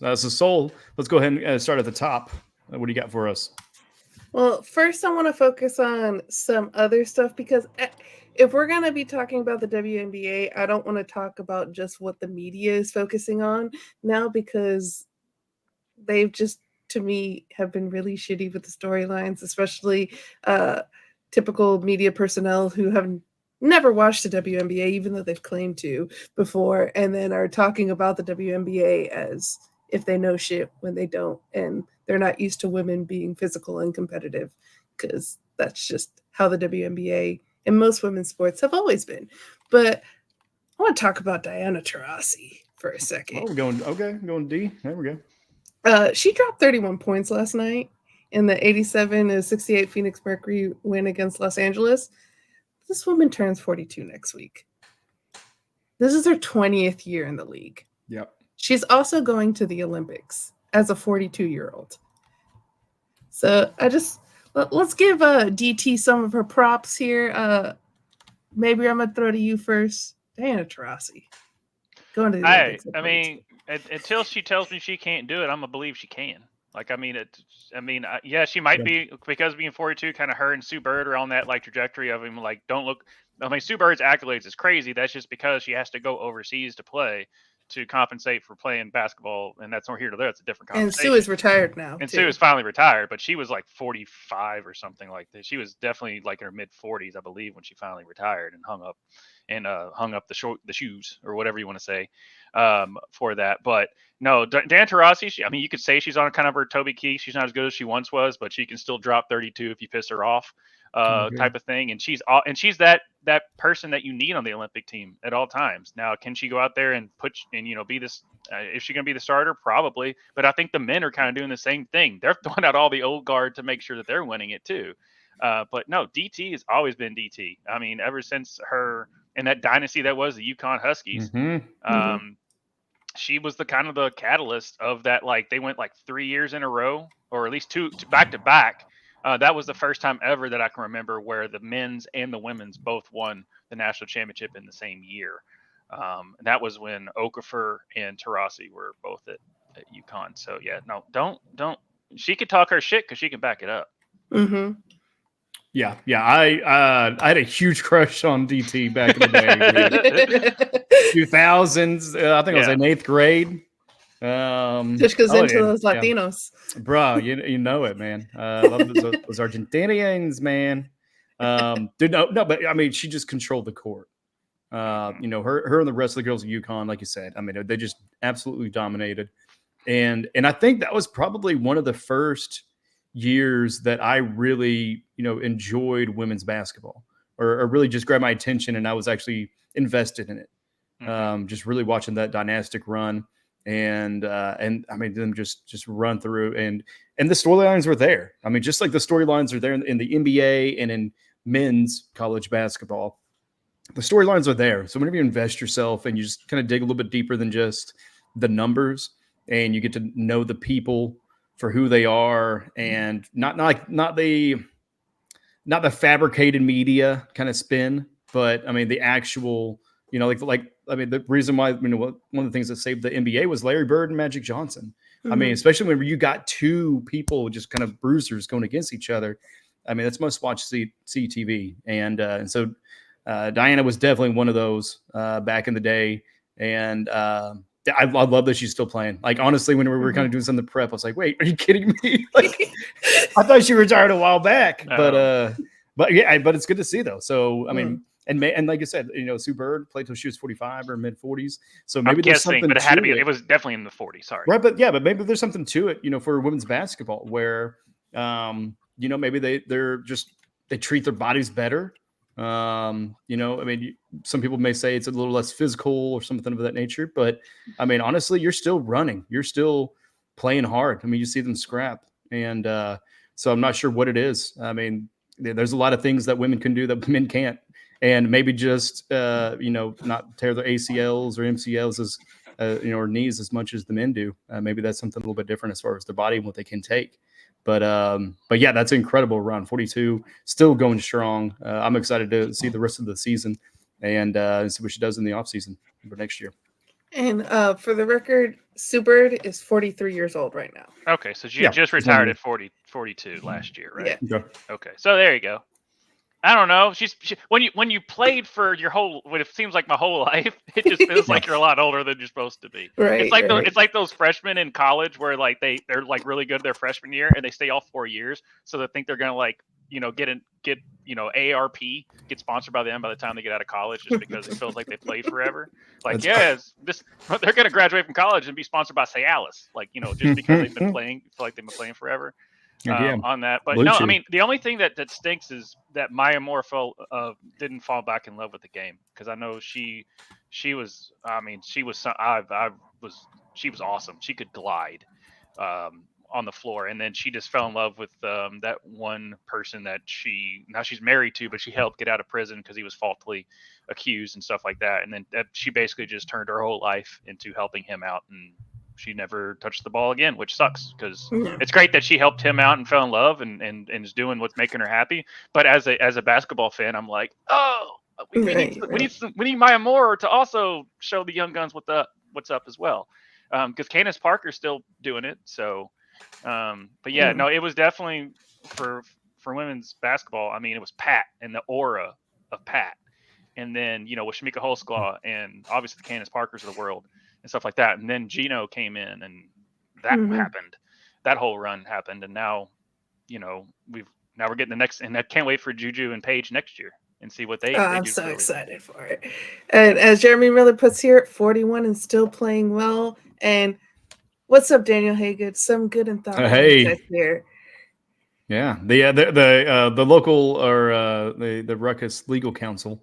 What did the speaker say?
So Soul, let's go ahead and start at the top. What do you got for us? Well, first, I want to focus on some other stuff because if we're going to be talking about the WNBA, I don't want to talk about just what the media is focusing on now because they've just, to me, have been really shitty with the storylines, especially uh, typical media personnel who have never watched the WNBA, even though they've claimed to before, and then are talking about the WNBA as if they know shit when they don't, and they're not used to women being physical and competitive, because that's just how the WNBA and most women's sports have always been. But I want to talk about Diana Taurasi for a second. Oh, we're going okay. Going D. There we go. She dropped 31 points last night in the 87-68 Phoenix Mercury win against Los Angeles. This woman turns 42 next week. This is her 20th year in the league. Yep. She's also going to the Olympics as a 42-year-old. So let's give DT some of her props here. Maybe I'm gonna throw to you first, Diana Taurasi. Going to the Olympics. I mean, until she tells me she can't do it, I'm gonna believe she can. Like, I mean, yeah, she might be, because being 42, kind of her and Sue Bird are on that like trajectory of him. Like, don't look. I mean, Sue Bird's accolades is crazy. That's just because she has to go overseas to play to compensate for playing basketball, and that's not here to there. It's a different conversation. And Sue is retired now. And Sue is finally retired, but she was like 45 or something like that. She was definitely like in her mid 40s, I believe, when she finally retired and hung up the shoes or whatever you want to say for that. But no, Dan Taurasi, I mean, you could say she's on kind of her Toby Keith. She's not as good as she once was, but she can still drop 32 if you piss her off, type of thing. And she's that person that you need on the Olympic team at all times. Now, can she go out there and be this? Is she going to be the starter? Probably. But I think the men are kind of doing the same thing. They're throwing out all the old guard to make sure that they're winning it too. But no, DT has always been DT. I mean, ever since her and that dynasty that was the UConn Huskies. She was the kind of the catalyst of that. Like, they went like 3 years in a row, or at least two back to back. That was the first time ever that I can remember where the men's and the women's both won the national championship in the same year. And that was when Okafor and Taurasi were both at UConn. So yeah, no, don't. She could talk her shit because she can back it up. Mm-hmm. Yeah. I had a huge crush on DT back in the day, 2000s. I think I was in 8th grade. Just because into those Latinos, bro. You know it, man. I love those Argentinians, man. Dude, no, but I mean, she just controlled the court. Her and the rest of the girls at UConn, like you said, I mean, they just absolutely dominated. And I think that was probably one of the first years that I really, enjoyed women's basketball or really just grabbed my attention, and I was actually invested in it. Just really watching that dynastic run and I mean, them just run through and the storylines were there. I mean, just like the storylines are there in the NBA and in men's college basketball, the storylines are there. So whenever you invest yourself and you just kind of dig a little bit deeper than just the numbers, and you get to know the people for who they are, and not the fabricated media kind of spin, but I mean the actual, I mean, the reason why, one of the things that saved the NBA was Larry Bird and Magic Johnson. I mean, especially when you got two people just kind of bruisers going against each other. I mean, that's must watch CTV, and so Diana was definitely one of those back in the day, and I love that she's still playing. Like, honestly, when we were kind of doing some of the prep, I was like, wait, are you kidding me? Like, I thought she retired a while back, but yeah, but it's good to see though. So, I mean, and like I said, Sue Bird played till she was 45 or mid 40s. So maybe there's something, but it had to be. It was definitely in the 40s. Sorry, right? But maybe there's something to it, for women's basketball where, maybe they treat their bodies better. I mean, some people may say it's a little less physical or something of that nature, but I mean, honestly, you're still running, you're still playing hard. I mean, you see them scrap, and so I'm not sure what it is. I mean, there's a lot of things that women can do that men can't, and maybe just not tear their ACLs or MCLs as or knees as much as the men do. Maybe that's something a little bit different as far as their body and what they can take. But yeah, that's an incredible run. 42, still going strong. I'm excited to see the rest of the season and see what she does in the offseason for next year. And for the record, Sue Bird is 43 years old right now. Okay, so she Yeah, just she's retired only- at 42 last year, right? Yeah. Okay. Okay, so there you go. I don't know. When you played for your whole, what it seems like my whole life, it just feels like you're a lot older than you're supposed to be. Right. It's like right. it's like those freshmen in college where like they're like really good their freshman year and they stay all 4 years, so they think they're gonna like get get sponsored by them by the time they get out of college, just because it feels like they played forever. Like they're gonna graduate from college and be sponsored by Cialis, like just because they've been playing, feel like they've been playing forever. Yeah. On that. But Blue no, Chew. I mean, the only thing that stinks is that Maya Moore didn't fall back in love with the game, because I know she was, I mean, she was she was awesome. She could glide on the floor, and then she just fell in love with that one person that now she's married to, but she helped get out of prison because he was falsely accused and stuff like that. And then she basically just turned her whole life into helping him out, and she never touched the ball again, which sucks, because Yeah. it's great that she helped him out and fell in love and is doing what's making her happy. But as a basketball fan, I'm like, oh, we need Maya Moore to also show the young guns what's up as well, because Candace Parker's still doing it. So, but yeah, no, it was definitely for women's basketball. I mean, it was Pat and the aura of Pat, and then with Shamika Holsclaw and obviously the Candace Parkers of the world and stuff like that. And then Gino came in, and that happened. That whole run happened, and now, we're getting the next, and I can't wait for Juju and Paige next year and see what they do. I'm so excited for it. And as Jeremy Miller puts here, 41 and still playing well. And what's up, Daniel Haygood? Some good and thoughtful insights here. Yeah, the local or the Ruckus Legal Counsel